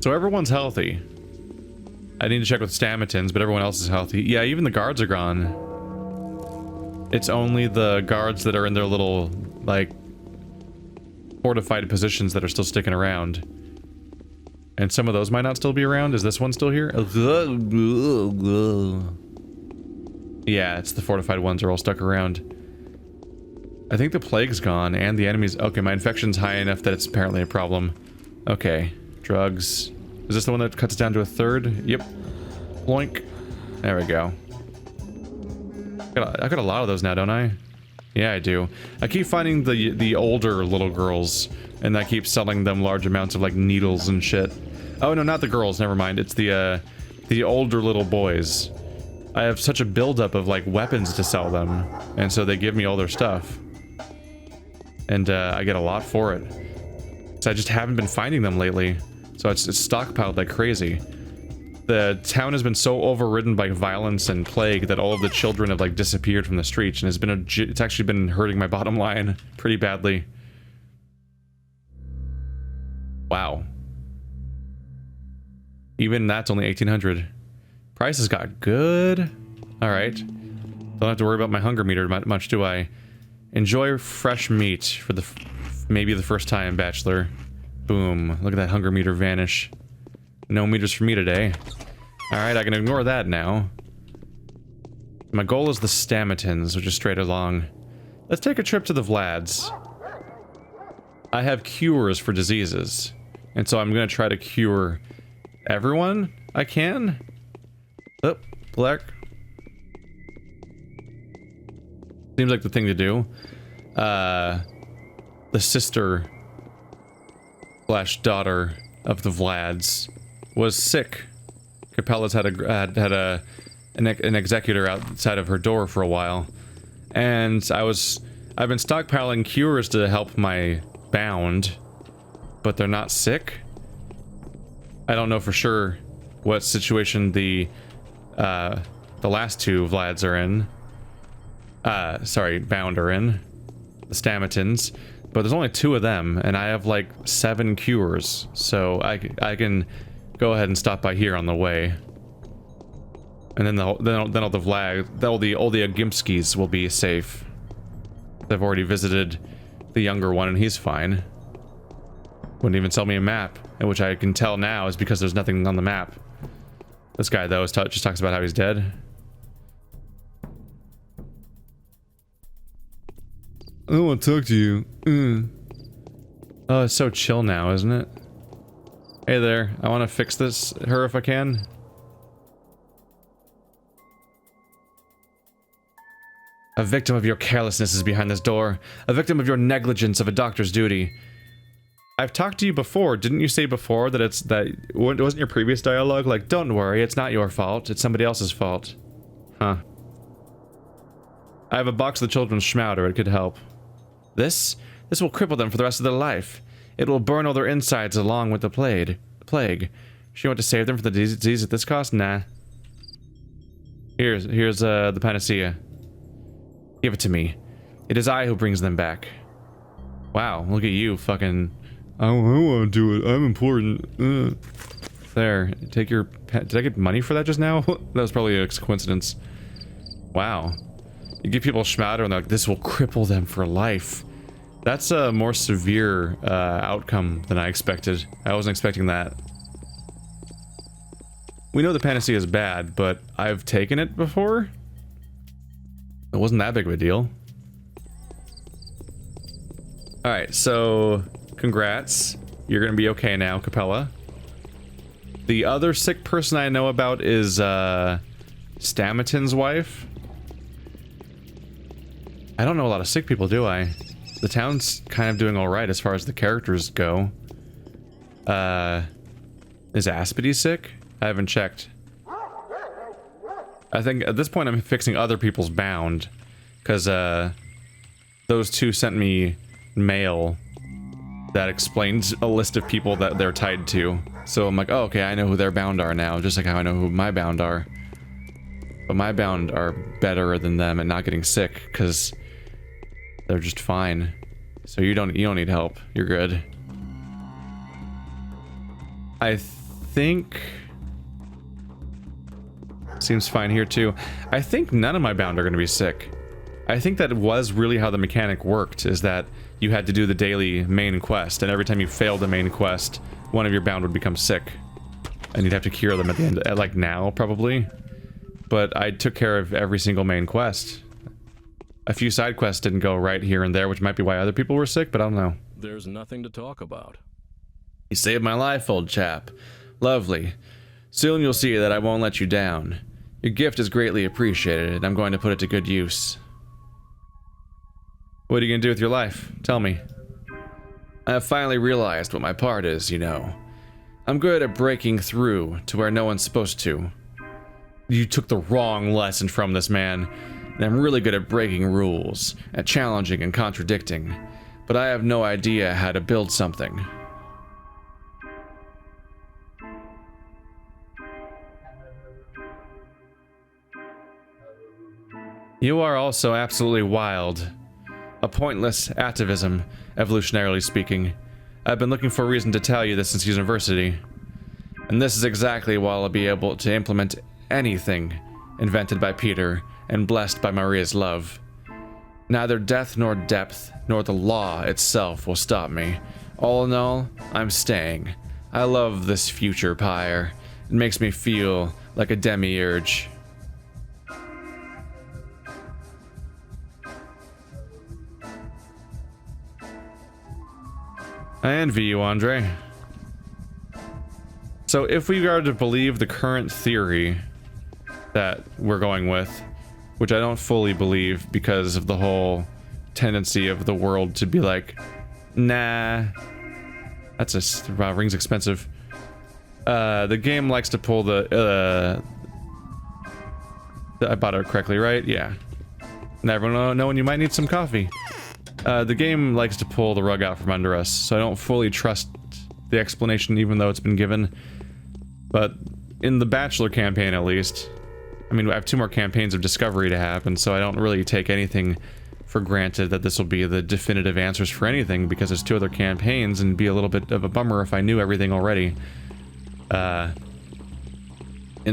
So everyone's healthy. I need to check with Stamatins, but everyone else is healthy. Yeah, even the guards are gone. It's only the guards that are in their little, like, fortified positions that are still sticking around. And some of those might not still be around. Is this one still here? Yeah, it's the fortified ones are all stuck around. I think the plague's gone and the enemies... Okay, my infection's high enough that it's apparently a problem. Okay, drugs. Is this the one that cuts it down to a third? Yep. Bloink. There we go. I got a lot of those now, don't I? Yeah, I do. I keep finding the older little girls, and I keep selling them large amounts of, like, needles and shit. Oh, no, not the girls, never mind. It's the older little boys. I have such a buildup of, like, weapons to sell them, and so they give me all their stuff. And, I get a lot for it. So I just haven't been finding them lately. So it's stockpiled like crazy. The town has been so overridden by violence and plague that all of the children have, like, disappeared from the streets, and it's actually been hurting my bottom line pretty badly. Wow. Even that's only 1,800. Prices got good. Alright. Don't have to worry about my hunger meter much, do I? Enjoy fresh meat for maybe the first time, Bachelor. Boom. Look at that hunger meter vanish. No meters for me today. Alright, I can ignore that now. My goal is the Stamatins, which is straight along. Let's take a trip to the Vlads. I have cures for diseases. And so I'm gonna try to cure everyone I can. Oh, black. Seems like the thing to do. The sister slash daughter of the Vlads was sick. Capella's had an executor outside of her door for a while, and I've been stockpiling cures to help my bound, but they're not sick. I don't know for sure what situation the last two Vlads are in. Sorry, bound are in. The Stamatins. But there's only 2 of them, and I have like 7 cures, so I can go ahead and stop by here on the way. And then all the Agimskis will be safe. I've already visited the younger one, and he's fine. Wouldn't even sell me a map, and which I can tell now is because there's nothing on the map. This guy, though, just talks about how he's dead. I don't want to talk to you. Oh, it's so chill now, isn't it? Hey there, I want to fix her if I can. A victim of your carelessness is behind this door. A victim of your negligence of a doctor's duty. I've talked to you before. Didn't you say before that wasn't your previous dialogue? Like, don't worry, it's not your fault. It's somebody else's fault. Huh. I have a box of the children's schmouder. It could help. This will cripple them for the rest of their life. It will burn all their insides along with the plague. She want to save them from the disease at this cost? Nah. Here's the panacea. Give it to me. It is I who brings them back. Wow, look at you, fucking... I want to do it. I'm important. There, take your... Did I get money for that just now? That was probably a coincidence. Wow. You give people schmouder and they're like, this will cripple them for life. That's a more severe outcome than I expected. I wasn't expecting that. We know the panacea is bad, but I've taken it before? It wasn't that big of a deal. Alright, so... Congrats. You're gonna be okay now, Capella. The other sick person I know about is, Stamatin's wife. I don't know a lot of sick people, do I? The town's kind of doing alright as far as the characters go. Is Aspity sick? I haven't checked. I think at this point I'm fixing other people's bound. Because, those two sent me mail that explains a list of people that they're tied to. So I'm like, oh, okay, I know who their bound are now, just like how I know who my bound are. But my bound are better than them at not getting sick, because they're just fine. So you don't need help. You're good. I think... Seems fine here too. I think none of my bound are going to be sick. I think that was really how the mechanic worked, is that you had to do the daily main quest, and every time you failed the main quest, one of your bound would become sick. And you'd have to cure them at the end, like now, probably. But I took care of every single main quest. A few side quests didn't go right here and there, which might be why other people were sick, but I don't know. There's nothing to talk about. You saved my life, old chap. Lovely. Soon you'll see that I won't let you down. Your gift is greatly appreciated, and I'm going to put it to good use. What are you going to do with your life? Tell me. I have finally realized what my part is, you know. I'm good at breaking through to where no one's supposed to. You took the wrong lesson from this man, and I'm really good at breaking rules, at challenging and contradicting, but I have no idea how to build something. You are also absolutely wild. A pointless atavism, evolutionarily speaking. I've been looking for a reason to tell you this since university. And this is exactly why I'll be able to implement anything invented by Peter and blessed by Maria's love. Neither death nor depth, nor the law itself will stop me. All in all, I'm staying. I love this future pyre. It makes me feel like a demiurge. I envy you, Andre. So if we are to believe the current theory that we're going with, which I don't fully believe because of the whole tendency of the world to be like, nah, that's wow, ring's expensive. The game likes to pull the I bought it correctly, right? Yeah. Never know when you might need some coffee. The game likes to pull the rug out from under us, so I don't fully trust the explanation even though it's been given. But in the Bachelor campaign, at least, I mean, I have 2 more campaigns of discovery to happen, so I don't really take anything for granted that this will be the definitive answers for anything, because there's 2 other campaigns, and it'd be a little bit of a bummer if I knew everything already. In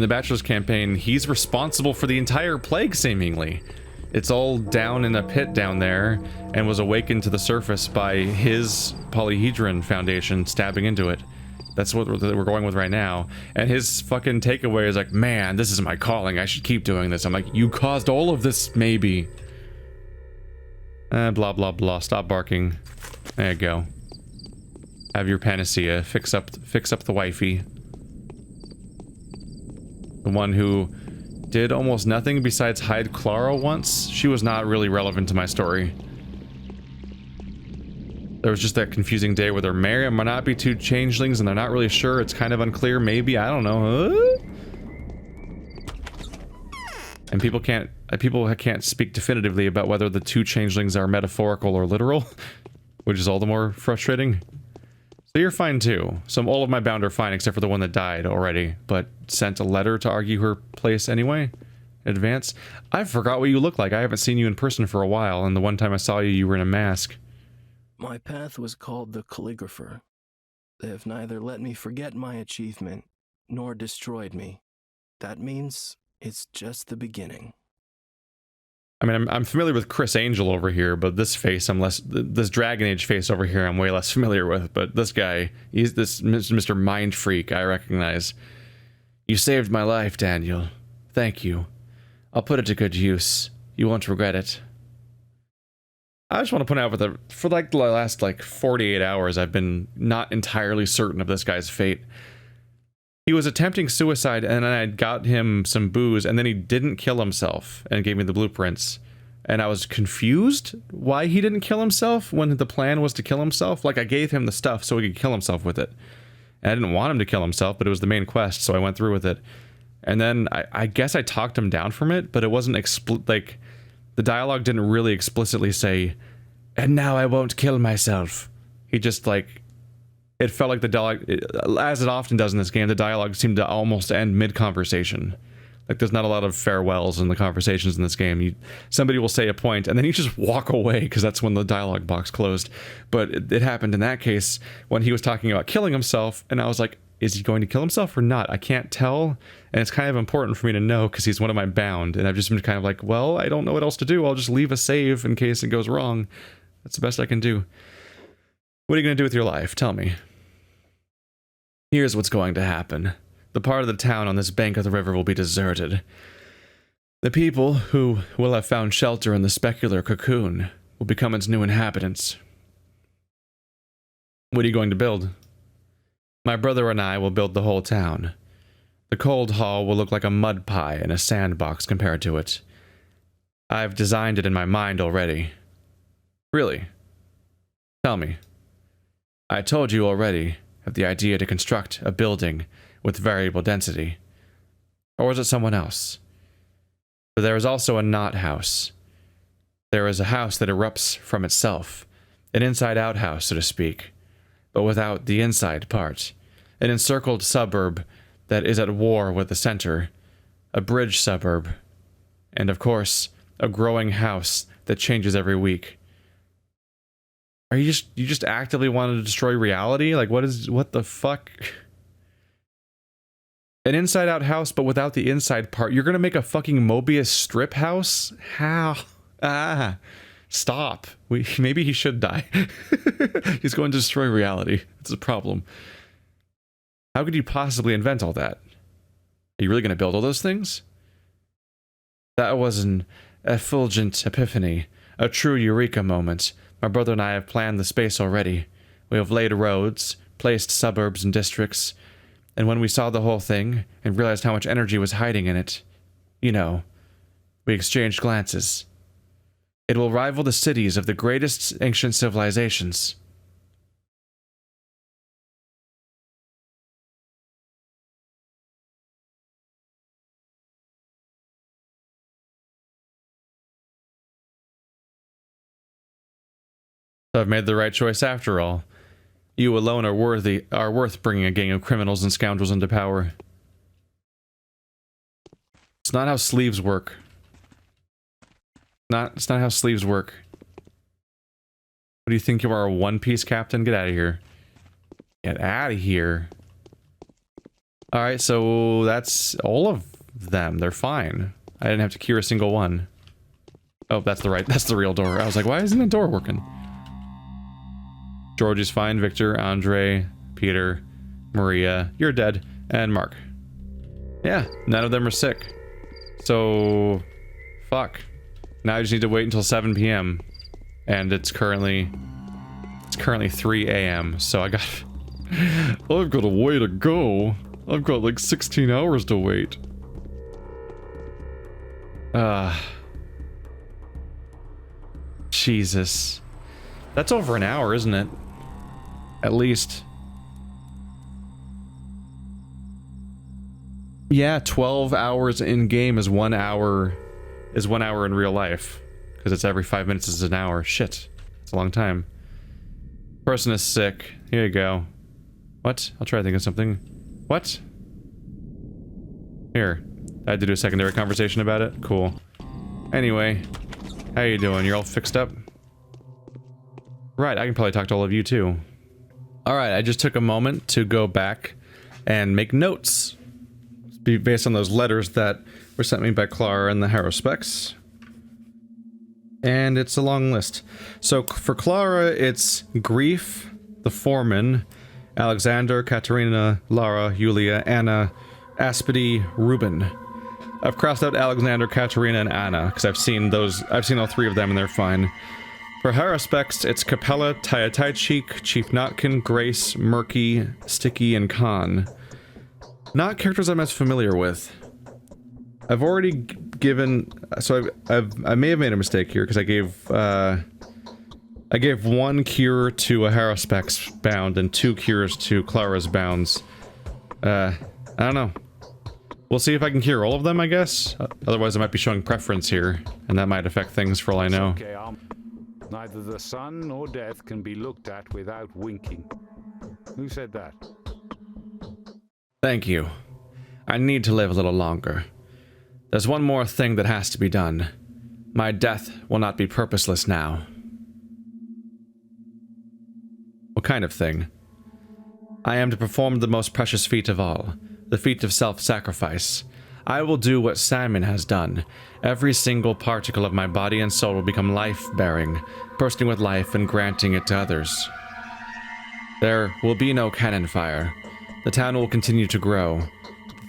the Bachelor's campaign, he's responsible for the entire plague, seemingly. It's all down in a pit down there, and was awakened to the surface by his polyhedron foundation stabbing into it. That's what we're going with right now. And his fucking takeaway is like, man, this is my calling. I should keep doing this. I'm like, you caused all of this, maybe. Blah, blah, blah. Stop barking. There you go. Have your panacea. Fix up the wifey. The one who did almost nothing besides hide Clara once. She was not really relevant to my story. There was just that confusing day where they're married and might not be 2 changelings and they're not really sure. It's kind of unclear, maybe. I don't know. And people can't speak definitively about whether the 2 changelings are metaphorical or literal, which is all the more frustrating. So you're fine too. So all of my bound are fine except for the one that died already, but sent a letter to argue her place anyway. Advance. I forgot what you look like. I haven't seen you in person for a while, and the one time I saw you, you were in a mask. My path was called the Calligrapher. They have neither let me forget my achievement, nor destroyed me. That means it's just the beginning. I mean, I'm familiar with Chris Angel over here, but this face, this Dragon Age face over here, I'm way less familiar with. But this guy, he's this Mr. Mind Freak, I recognize. You saved my life, Daniel. Thank you. I'll put it to good use. You won't regret it. I just want to point out for like the last 48 hours, I've been not entirely certain of this guy's fate. He was attempting suicide, and then I got him some booze, and then he didn't kill himself and gave me the blueprints. And I was confused why he didn't kill himself when the plan was to kill himself. Like, I gave him the stuff so he could kill himself with it. And I didn't want him to kill himself, but it was the main quest, so I went through with it. And then I guess I talked him down from it, but it wasn't the dialogue didn't really explicitly say, and now I won't kill myself. He just it felt like the dialogue, as it often does in this game, the dialogue seemed to almost end mid-conversation. Like, there's not a lot of farewells in the conversations in this game. Somebody will say a point, and then you just walk away, because that's when the dialogue box closed. But it happened in that case when he was talking about killing himself, and I was like, is he going to kill himself or not? I can't tell, and it's kind of important for me to know because he's one of my bound, and I've just been kind of like, well, I don't know what else to do. I'll just leave a save in case it goes wrong. That's the best I can do. What are you going to do with your life? Tell me. Here's what's going to happen. The part of the town on this bank of the river will be deserted. The people who will have found shelter in the specular cocoon will become its new inhabitants. What are you going to build? My brother and I will build the whole town. The cold hall will look like a mud pie in a sandbox compared to it. I've designed it in my mind already. Really? Tell me. I told you already of the idea to construct a building with variable density. Or was it someone else? But there is also a not house. There is a house that erupts from itself, an inside-out house, so to speak, but without the inside part, an encircled suburb that is at war with the center, a bridge suburb, and of course, a growing house that changes every week. Are you just actively want to destroy reality? Like, what the fuck? An inside-out house, but without the inside part. You're gonna make a fucking Mobius strip house? How? Ah, stop. Maybe he should die. He's going to destroy reality. It's a problem. How could you possibly invent all that? Are you really gonna build all those things? That was an effulgent epiphany, a true eureka moment. My brother and I have planned the space already. We have laid roads, placed suburbs and districts, and when we saw the whole thing and realized how much energy was hiding in it, you know, we exchanged glances. It will rival the cities of the greatest ancient civilizations. So I've made the right choice after all. You alone are worth bringing a gang of criminals and scoundrels into power. It's not how sleeves work. It's not how sleeves work. What do you think you are, a one-piece captain? Get out of here. Get out of here. Alright, so that's all of them. They're fine. I didn't have to cure a single one. Oh, that's the real door. I was like, why isn't the door working? George is fine, Victor, Andre, Peter, Maria, you're dead, and Mark. Yeah, none of them are sick. So, fuck. Now I just need to wait until 7 p.m. And it's currently 3 a.m. So I've got a way to go. I've got like 16 hours to wait. Jesus. That's over an hour, isn't it? At least. Yeah, 12 hours in game is 1 hour in real life. Because it's every 5 minutes is an hour. Shit. It's a long time. Person is sick. Here you go. What? I'll try to think of something. What? Here. I had to do a secondary conversation about it. Cool. Anyway. How you doing? You're all fixed up? Right, I can probably talk to all of you too. Alright, I just took a moment to go back and make notes. Based on those letters that were sent me by Clara and the Harrowspecks. And it's a long list. So for Clara, it's Grief, the Foreman, Alexander, Katerina, Lara, Yulia, Anna, Aspedy, Ruben. I've crossed out Alexander, Katerina, and Anna, because I've seen all three of them and they're fine. For Harrowspecks, it's Capella, Tyataichik, Chief Notkin, Grace, Murky, Sticky, and Khan. Not characters I'm as familiar with. I've already given... So I may have made a mistake here, because I gave 1 cure to a Harrowspecks bound and 2 cures to Clara's bounds. I don't know. We'll see if I can cure all of them, I guess. Otherwise I might be showing preference here, and that might affect things for all I know. Okay, neither the sun nor death can be looked at without winking. Who said that? Thank you. I need to live a little longer. There's one more thing that has to be done. My death will not be purposeless now. What kind of thing? I am to perform the most precious feat of all, the feat of self-sacrifice. I will do what Simon has done. Every single particle of my body and soul will become life-bearing, bursting with life and granting it to others. There will be no cannon fire. The town will continue to grow.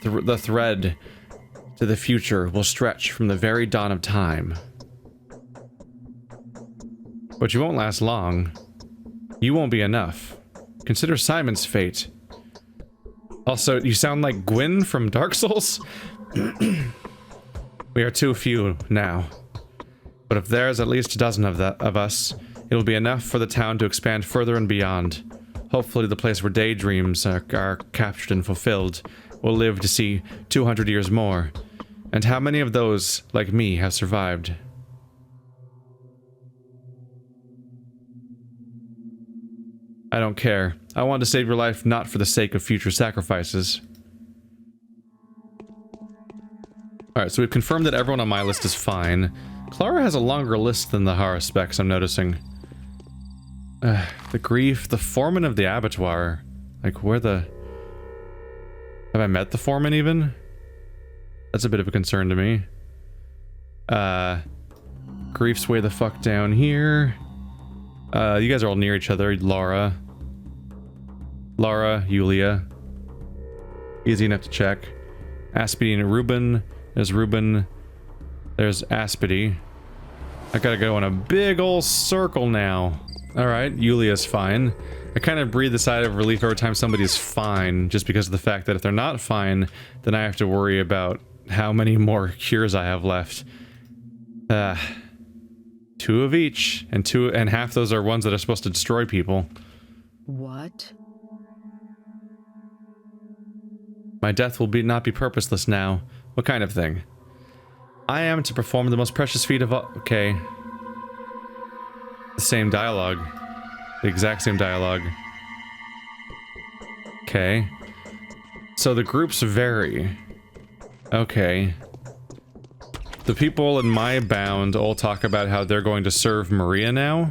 The thread to the future will stretch from the very dawn of time. But you won't last long. You won't be enough. Consider Simon's fate. Also, you sound like Gwyn from Dark Souls. We are too few now. But if there's at least a dozen of us, it will be enough for the town to expand further and beyond. Hopefully the place where daydreams are captured and fulfilled will live to see 200 years more. And how many of those, like me, have survived? I don't care. I want to save your life not for the sake of future sacrifices. Alright, so we've confirmed that everyone on my list is fine. Clara has a longer list than the Haruspecs, I'm noticing. The grief, the foreman of the abattoir. Like, where the... Have I met the foreman even? That's a bit of a concern to me. Grief's way the fuck down here. You guys are all near each other. Lara, Yulia. Easy enough to check. Aspedy and Reuben. There's Reuben. There's Aspedy. I gotta go in a big ol' circle now. Alright, Yulia's fine. I kind of breathe a sigh of relief every time somebody's fine, just because of the fact that if they're not fine, then I have to worry about how many more cures I have left. 2 of each, and half those are ones that are supposed to destroy people. What? My death will not be purposeless now. What kind of thing? I am to perform the most precious feat of all. Okay. The same dialogue. The exact same dialogue. Okay. So the groups vary. Okay. The people in my bound all talk about how they're going to serve Maria now.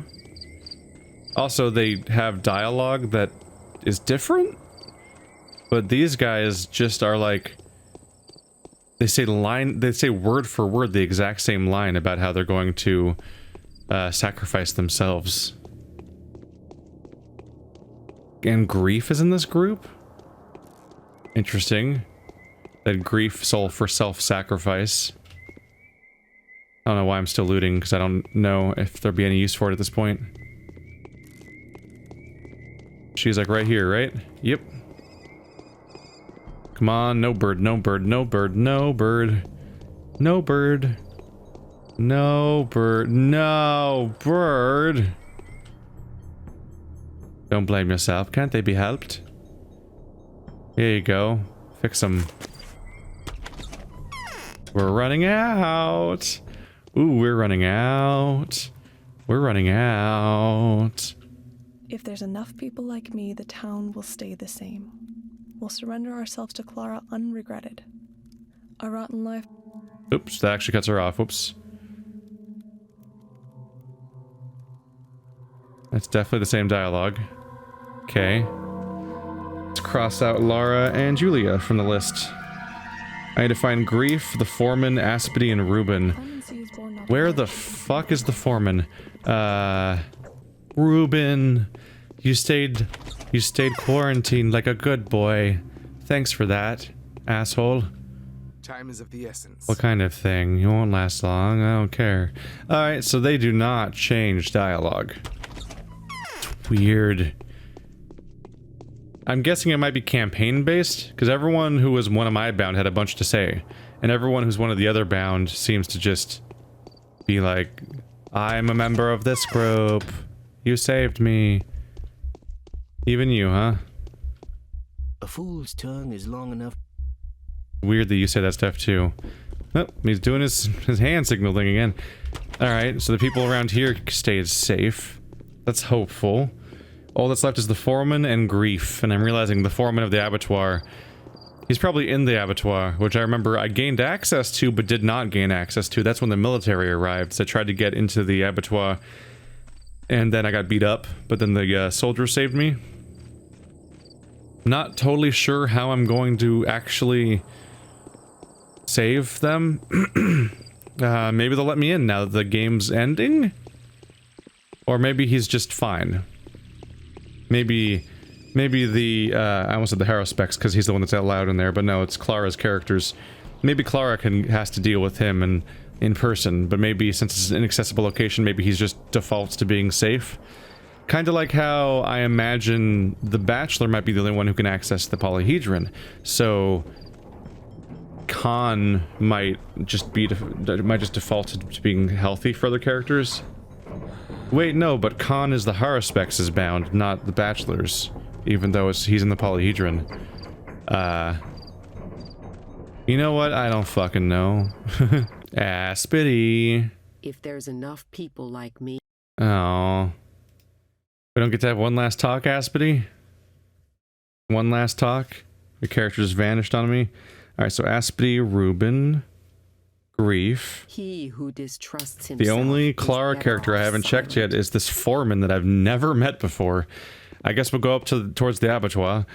Also, they have dialogue that is different. But these guys just are like... They say word for word the exact same line about how they're going to sacrifice themselves. And grief is in this group? Interesting. That grief soul for self-sacrifice. I don't know why I'm still looting, because I don't know if there'll be any use for it at this point. She's like right here, right? Yep. Come on, no bird, no bird, no bird, no bird. No bird. No bird, no bird. Don't blame yourself, can't they be helped? Here you go. Fix them. We're running out. Ooh, we're running out. We're running out. If there's enough people like me, the town will stay the same. We'll surrender ourselves to Clara unregretted. A rotten life. Oops, that actually cuts her off. Whoops. That's definitely the same dialogue. Okay. Let's cross out Lara and Julia from the list. I need to find Grief, the foreman, Aspedy, and Reuben. Where the fuck is the foreman? Reuben, you stayed quarantined like a good boy. Thanks for that, asshole. Time is of the essence. What kind of thing? You won't last long, I don't care. Alright, so they do not change dialogue. It's weird. I'm guessing it might be campaign-based, because everyone who was one of my bound had a bunch to say. And everyone who's one of the other bound seems to just be like, I'm a member of this group. You saved me. Even you, huh? A fool's tongue is long enough. Weird that you say that stuff too. Oh, he's doing his hand signal thing again. Alright, so the people around here stayed safe. That's hopeful. All that's left is the foreman and Grief, and I'm realizing the foreman of the abattoir, he's probably in the abattoir, which I remember I gained access to but did not gain access to. That's when the military arrived, so I tried to get into the abattoir, and then I got beat up, but then the soldier saved me. Not totally sure how I'm going to actually save them. Maybe they'll let me in now that the game's ending? Or maybe he's just fine. Maybe the, I almost said the Harrowspecs because he's the one that's out loud in there, but no, it's Clara's characters. Maybe Clara has to deal with him in person, but maybe since it's an inaccessible location, maybe he's just defaults to being safe. Kind of like how I imagine the Bachelor might be the only one who can access the polyhedron. So Khan might just default to being healthy for other characters. Wait, no, but Khan is the Harrowspecs is bound, not the Bachelor's, even though he's in the polyhedron. You know what? I don't fucking know. Aspity. If there's enough people like me. Oh. We don't get to have one last talk, Aspity? One last talk? Your character just vanished on me? Alright, so Aspity, Reuben, Grief. He who distrusts himself. The only Clara character I haven't checked yet is this foreman that I've never met before. I guess we'll go up towards the abattoir.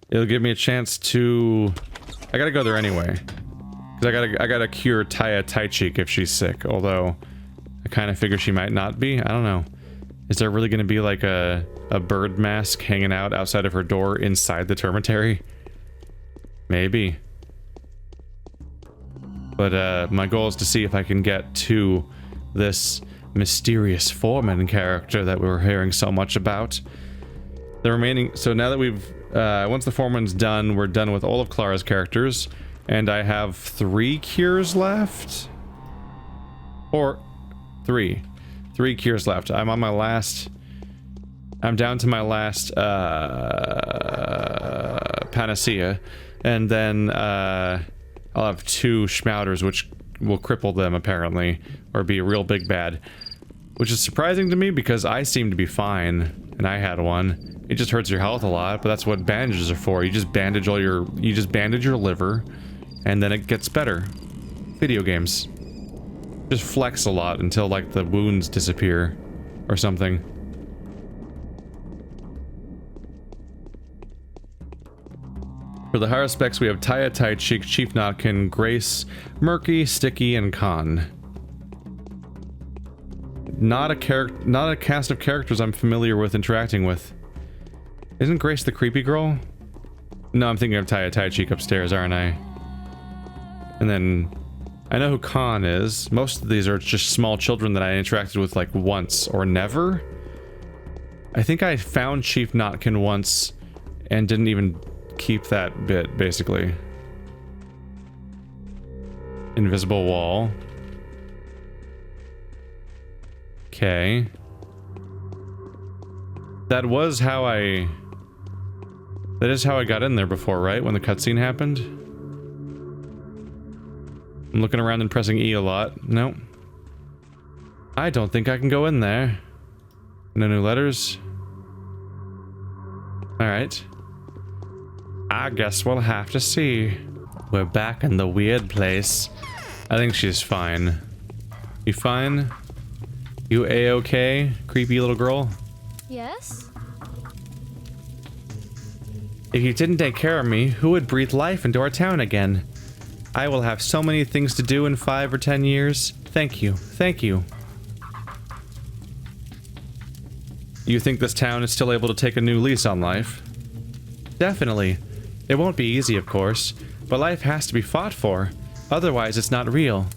It'll give me a chance to... I gotta go there anyway. Because I gotta cure Taya Taichik if she's sick, although I kind of figure she might not be. I don't know. Is there really gonna be like a bird mask hanging out outside of her door inside the termitary? Maybe. But my goal is to see if I can get to this mysterious foreman character that we were hearing so much about. The remaining... So now that we've... once the foreman's done, we're done with all of Clara's characters. And I have 3 cures left? Or... 3. 3 cures left. I'm on my last... I'm down to my last, panacea. And then, I'll have 2 schmouters, which will cripple them, apparently. Or be a real big bad. Which is surprising to me, because I seem to be fine. And I had one. It just hurts your health a lot, but that's what bandages are for. You just bandage your liver, and then it gets better. Video games. Just flex a lot until, like, the wounds disappear. Or something. For the higher specs, we have Taya Taichik, Chief Notkin, Grace, Murky, Sticky, and Khan. Not a cast of characters I'm familiar with interacting with. Isn't Grace the creepy girl? No, I'm thinking of Taya Taichik upstairs, aren't I? And then... I know who Khan is. Most of these are just small children that I interacted with like once or never. I think I found Chief Notkin once and didn't even keep that bit, basically. Invisible wall. Okay. That is how I got in there before, right? When the cutscene happened? I'm looking around and pressing E a lot. Nope. I don't think I can go in there. No new letters. Alright. I guess we'll have to see. We're back in the weird place. I think she's fine. You fine? You A-okay, creepy little girl? Yes? If you didn't take care of me, who would breathe life into our town again? I will have so many things to do in 5 or 10 years. Thank you. Thank you. You think this town is still able to take a new lease on life? Definitely. It won't be easy, of course, but life has to be fought for. Otherwise, it's not real.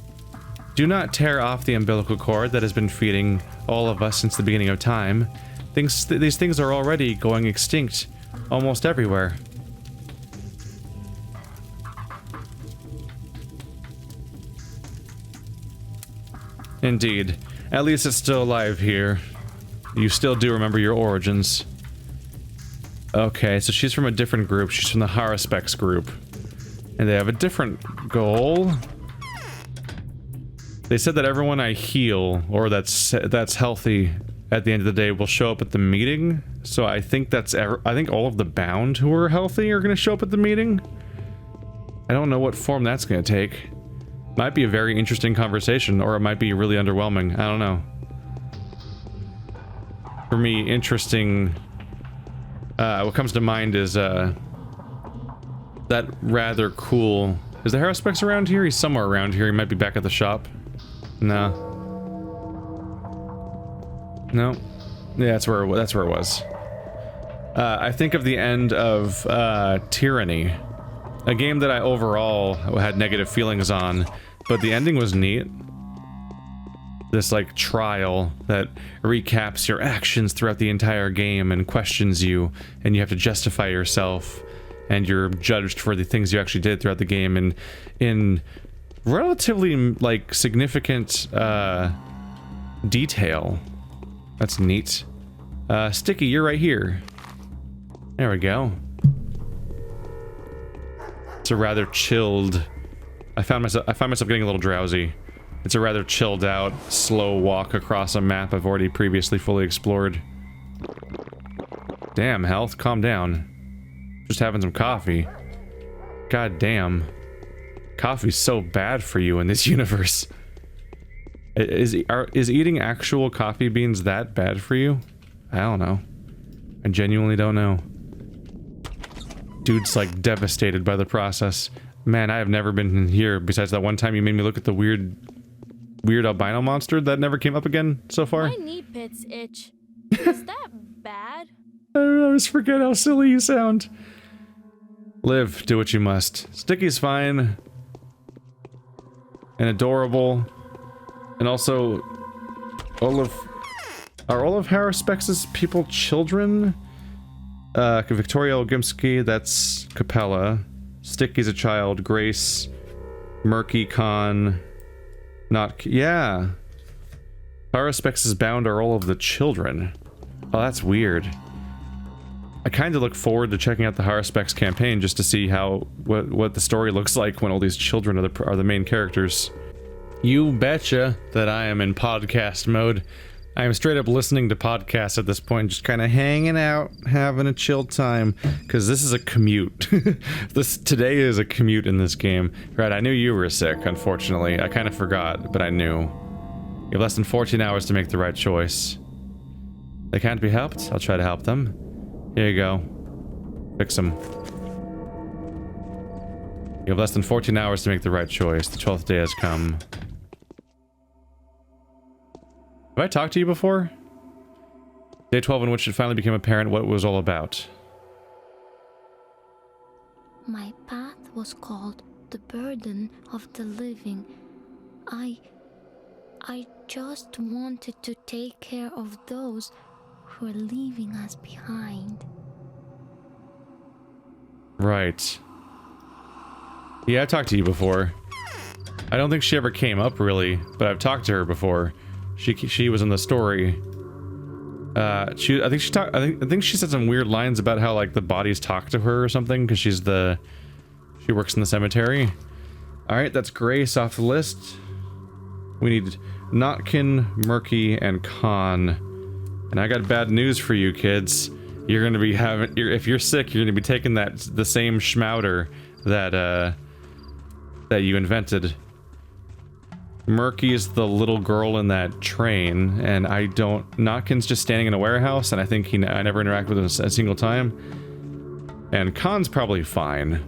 Do not tear off the umbilical cord that has been feeding all of us since the beginning of time. These things are already going extinct almost everywhere. Indeed. At least it's still alive here. You still do remember your origins. Okay, so she's from a different group. She's from the Harrowspecs group. And they have a different goal. They said that everyone I heal, or that's healthy at the end of the day, will show up at the meeting. So I think I think all of the bound who are healthy are going to show up at the meeting. I don't know what form that's going to take. Might be a very interesting conversation, or it might be really underwhelming. I don't know. For me, interesting... what comes to mind is, that rather cool... Is the Haruspex around here? He's somewhere around here. He might be back at the shop. No. No. Yeah, that's where it was. I think of the end of Tyranny. A game that I overall had negative feelings on, but the ending was neat. This, like, trial that recaps your actions throughout the entire game and questions you, and you have to justify yourself, and you're judged for the things you actually did throughout the game, and in relatively, like, significant, detail. That's neat. Sticky, you're right here. There we go. It's a rather chilled... I find myself getting a little drowsy. It's a rather chilled out, slow walk across a map I've already previously fully explored. Damn, health, calm down. Just having some coffee. God damn. Coffee's so bad for you in this universe. Is eating actual coffee beans that bad for you? I don't know. I genuinely don't know. Dude's like devastated by the process. Man, I have never been in here besides that one time you made me look at the weird albino monster that never came up again so far. My knee pits itch. Is that bad? I always forget how silly you sound. Live, do what you must. Sticky's fine. And adorable. And also, are all of Haruspex's people children? Victoria Ogimsky, that's Capella. Sticky's a child. Grace. Murky Khan. Yeah. Haruspex's bound are all of the children. Oh, that's weird. I kind of look forward to checking out the Haruspex campaign just to see what the story looks like when all these children are the main characters. You betcha that I am in podcast mode. I am straight up listening to podcasts at this point, just kind of hanging out, having a chill time, because this is a commute. Today is a commute in this game. Right, I knew you were sick, unfortunately. I kind of forgot, but I knew. You have less than 14 hours to make the right choice. They can't be helped? I'll try to help them. Here you go. Fix them. You have less than 14 hours to make the right choice. The 12th day has come. Have I talked to you before? Day 12 in which it finally became apparent what it was all about. My path was called the burden of the living. I just wanted to take care of those who are leaving us behind. Right. Yeah, I've talked to you before. I don't think she ever came up really, but I've talked to her before. She was in the story. I think she said some weird lines about how like the bodies talk to her or something because she works in the cemetery. All right, that's Grace off the list. We need Notkin, Murky, and Khan. And I got bad news for you kids. You're gonna be if you're sick, you're gonna be taking the same schmouter that you invented. Murky is the little girl in that train, and Notkin's just standing in a warehouse, and I think I never interacted with him a single time. And Khan's probably fine.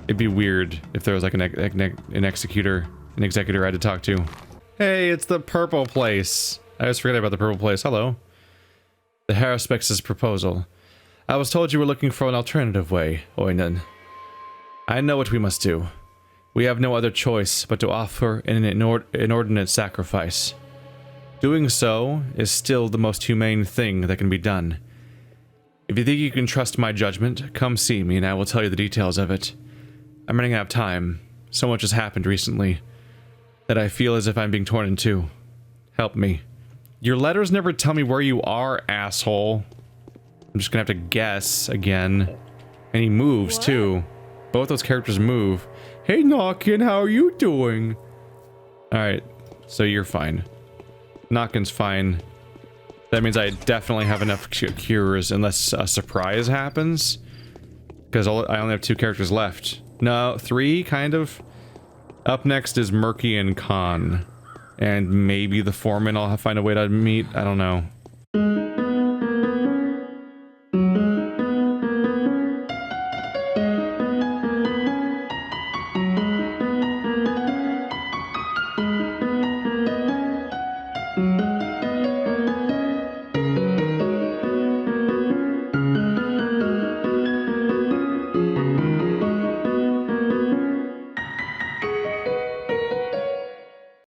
It'd be weird if there was like an executor I had to talk to. Hey, it's the purple place. I always forget about the purple place. Hello. The Haruspex's proposal. I was told you were looking for an alternative way, Oinen. I know what we must do. We have no other choice but to offer an inordinate sacrifice. Doing so is still the most humane thing that can be done. If you think you can trust my judgment, come see me and I will tell you the details of it. I'm running out of time. So much has happened recently that I feel as if I'm being torn in two. Help me. Your letters never tell me where you are, asshole. I'm just gonna have to guess again. And he moves too. Both those characters move. Hey Notkin, how are you doing? Alright, so you're fine. Notkin's fine. That means I definitely have enough cures unless a surprise happens. Because I only have 2 characters left. No, 3, kind of. Up next is Murky and Khan. And maybe the foreman I'll find a way to meet. I don't know.